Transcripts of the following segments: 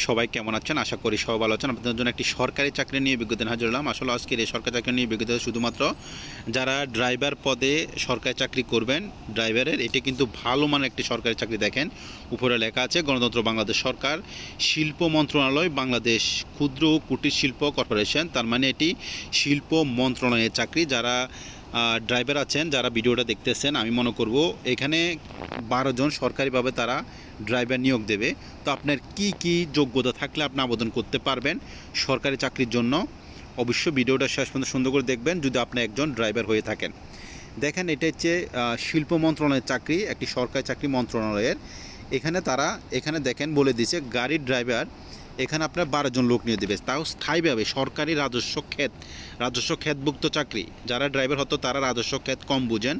সবাই কেমন আছেন? আশা করি সবাই ভালো আছেন। আপনাদের জন্য একটি সরকারি চাকরি নিয়ে বিজ্ঞপ্তি হাজির হলাম। আসলে আজকের এই সরকারি চাকরি নিয়ে বিজ্ঞপ্তি শুধুমাত্র যারা ড্রাইভার পদে সরকারি চাকরি করবেন, ড্রাইভারের এটি কিন্তু ভালো মানের একটি সরকারি চাকরি। দেখেন উপরে লেখা আছে গণতন্ত্র বাংলাদেশ সরকার, শিল্প মন্ত্রণালয়, বাংলাদেশ ক্ষুদ্র ও কুটির শিল্প কর্পোরেশন। তার মানে এটি শিল্প মন্ত্রণালয়ের চাকরি। যারা ড্রাইভার আছেন, যারা ভিডিওটা দেখতেছেন, আমি মনে করব এখানে 12 জন সরকারিভাবে তারা ড্রাইভার নিয়োগ দেবে। তো আপনার কি কি যোগ্যতা থাকলে আপনি আবেদন করতে পারবেন সরকারি চাকরির জন্য, অবশ্যই ভিডিওটা শেষ পর্যন্ত সুন্দর করে দেখবেন যদি আপনি একজন ড্রাইভার হয়ে থাকেন। দেখেন এটা হচ্ছে শিল্প মন্ত্রণালয়ের চাকরি, একটি সরকারি চাকরি মন্ত্রণালয়ের। এখানে দেখেন বলে দিয়েছে গাড়ির ড্রাইভার। এখানে আপনার 12 জন লোক নিয়ে দেবে, তাও স্থায়ীভাবে সরকারি রাজস্ব ক্ষেতভুক্ত চাকরি। যারা ড্রাইভার হতো তারা রাজস্ব ক্ষেত কম বুঝেন।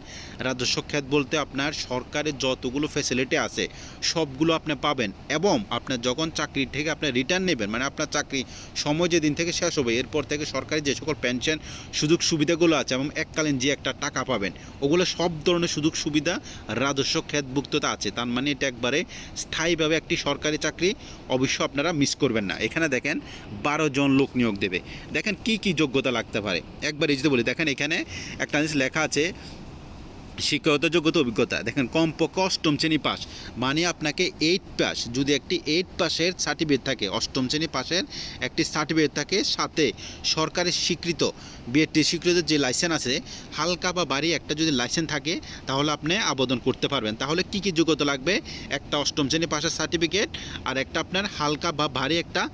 রাজস্ব ক্ষেত বলতে আপনার সরকারের যতগুলো ফ্যাসিলিটি আছে সবগুলো আপনি পাবেন, এবং আপনার যখন চাকরি থেকে আপনি রিটার্ন নেবেন, মানে আপনার চাকরি সময় যেদিন থেকে শেষ হবে এরপর থেকে সরকারি যে সকল পেনশন সুযোগ সুবিধাগুলো আছে এবং এককালীন যে একটা টাকা পাবেন, ওগুলো সব ধরনের সুযোগ সুবিধা রাজস্ব ক্ষেতভুক্ততা আছে। তার মানে এটা একবারে স্থায়ীভাবে একটি সরকারি চাকরি, অবশ্য আপনারা মিস করবেন না। এখানে দেখেন 12 জন লোক নিয়োগ দেবে। দেখেন কি কি যোগ্যতা লাগতে পারে একবার এই যদি বলি, দেখেন এখানে একটা জিনিস লেখা আছে শিক্ষাগত যোগ্যতা অভিজ্ঞতা। দেখেন কমপক্ষে 8ম শ্রেণী পাস, মানে আপনাকে 8 পাস, যদি একটি 8 পাসের সার্টিফিকেট থাকে, 8ম শ্রেণী পাসের একটি সার্টিফিকেট থাকে, সাথে সরকারের স্বীকৃত বিএডটি স্বীকৃত যে লাইসেন্স আছে, হালকা বা ভারী একটা যদি লাইসেন্স থাকে তাহলে আপনি আবেদন করতে পারবেন। তাহলে কি কি যোগ্যতা লাগবে? একটা 8ম শ্রেণী পাসের সার্টিফিকেট আর একটা আপনার হালকা বা ভারী একটা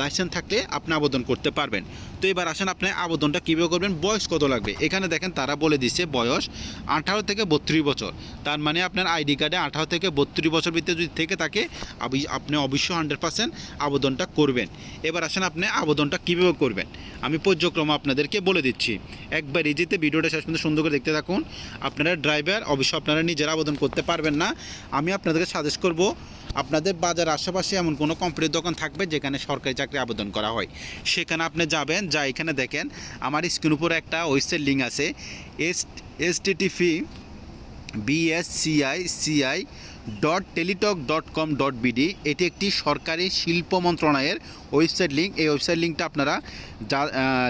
লাইসেন্স থাকলে আপনি আবেদন করতে পারবেন। তো এবার আসেন আপনি আবেদনটা কীভাবে করবেন, বয়স কত লাগবে। এখানে দেখেন তারা বলে দিচ্ছে বয়স 18 থেকে 32 বছর। তার মানে আপনার আইডি কার্ডে 18 থেকে 32 বছর ভিতরে যদি থেকে থাকে আপনি অবশ্যই 100% আবেদনটা করবেন। এবার আসেন আপনি আবেদনটা কীভাবে করবেন আমি পর্যক্রম আপনাদেরকে বলে দিচ্ছি। একবার ইজিতে ভিডিওটা শেষ পর্যন্ত সুন্দর করে দেখতে থাকুন। আপনারা ড্রাইভার, অবশ্যই আপনারা নিজেরা আবেদন করতে পারবেন না। আমি আপনাদেরকে সাজেস্ট করব আপনাদের বাজার আশেপাশে এমন কোনো কোম্পানির দোকান থাকবে যেখানে সরকারি চাকরি আবেদন করা হয়, সেখানে আপনি যাবেন। যা এখানে দেখেন আমার স্ক্রিন উপরে একটা ওয়েবসাইট লিঙ্ক আছে, http://bscici.teletalk.com.bd। এটি একটি সরকারি শিল্প মন্ত্রণালয়ের ওয়েবসাইট লিঙ্ক। এই ওয়েবসাইট লিঙ্কটা আপনারা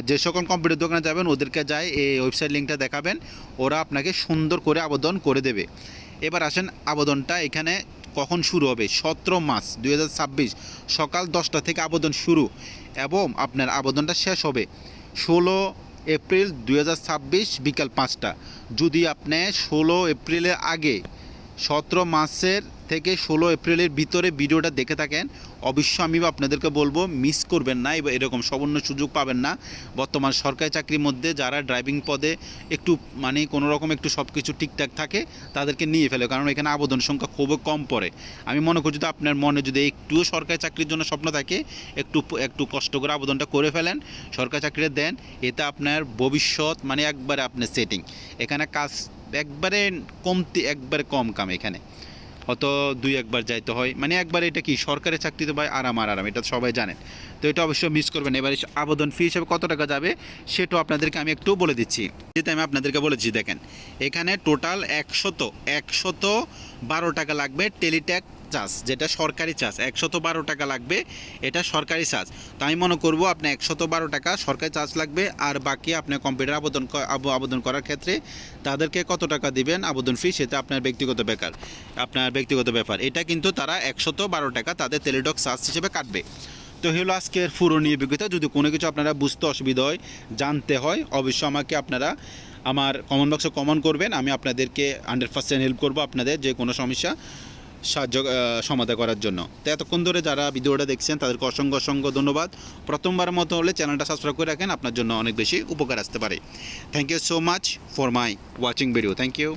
যে সকল কম্পিউটার দোকানে যাবেন ওদেরকে যায় এই ওয়েবসাইট লিঙ্কটা দেখাবেন, ওরা আপনাকে সুন্দর করে আবেদন করে দেবে। এবার আসেন আবেদনটা এখানে কখন শুরু হবে, 17 মার্চ 2026 সকাল 10টা থেকে আবেদন শুরু, এবং আপনার আবেদনটা শেষ হবে 16 এপ্রিল 2026 বিকাল 5টা। যদি আপনি 16 এপ্রিলের আগে 17 মার্চের থেকে 16 এপ্রিলের ভিতরে ভিডিওটা দেখে থাকেন, অবশ্যই আমি আপনাদেরকে বলবো মিস করবেন না, এরকম সুবর্ণ সুযোগ পাবেন না। বর্তমান সরকারি চাকরির মধ্যে যারা ড্রাইভিং পদে একটু মানে কোনো রকম একটু সব কিছু ঠিকঠাক থাকে তাদেরকে নিয়ে ফেলে, কারণ এখানে আবেদন সংখ্যা খুবই কম পড়ে। আমি মনে করি যদি আপনার মনে যদি একটুও সরকারি চাকরির জন্য স্বপ্ন থাকে, একটু কষ্ট করে আবেদনটা করে ফেলেন, সরকারি চাকরিটা দেন, এতে আপনার ভবিষ্যৎ মানে একবারে আপনার সেটিং। এখানে কাজ একবারে একবারে কম কাম, এখানে হয়তো 2-1 বার যাইতে হয়, মানে একবার এটা কি সরকারি চাকরিতে ভাই আরাম, এটা সবাই জানেন। তো এটা অবশ্যই মিস করবেন। এবার আবেদন ফি হিসেবে কত টাকা যাবে সেটাও আপনাদেরকে আমি একটু বলে দিচ্ছি, যেটা আমি আপনাদেরকে বলেছি। দেখেন এখানে টোটাল 112 টাকা লাগবে টেলিট্যাক্স চার্জ, যেটা সরকারি চার্জ 112 টাকা লাগবে, এটা সরকারি চার্জ। তো আমি মনে করবো আপনি 112 টাকা সরকারি চার্জ লাগবে, আর বাকি আপনি কম্পিউটার আবেদন করার ক্ষেত্রে তাদেরকে কত টাকা দিবেন আবেদন ফি, সেটা আপনার ব্যক্তিগত ব্যাপার। এটা কিন্তু তারা 112 টাকা তাদের টেলিটক চার্জ হিসেবে কাটবে। তো হলো আজকের পুরো নিয়ে অভিজ্ঞতা। যদি কোনো কিছু আপনারা বুঝতে অসুবিধা হয়, জানতে হয়, অবশ্যই আমাকে আপনারা আমার কমেন্ট বক্সে কমেন্ট করবেন। আমি আপনাদেরকে 100% হেল্প করবো আপনাদের যে কোনো সমস্যা সমাধান করার জন্য। তো এতক্ষণ ধরে যারা ভিডিওটা দেখছেন তাদেরকে অসংখ্য ধন্যবাদ। প্রথমবারের মতো হলে চ্যানেলটা সাবস্ক্রাইব করে রাখেন, আপনার জন্য অনেক বেশি উপকার আসতে পারে। Thank you so much for my watching video. Thank you.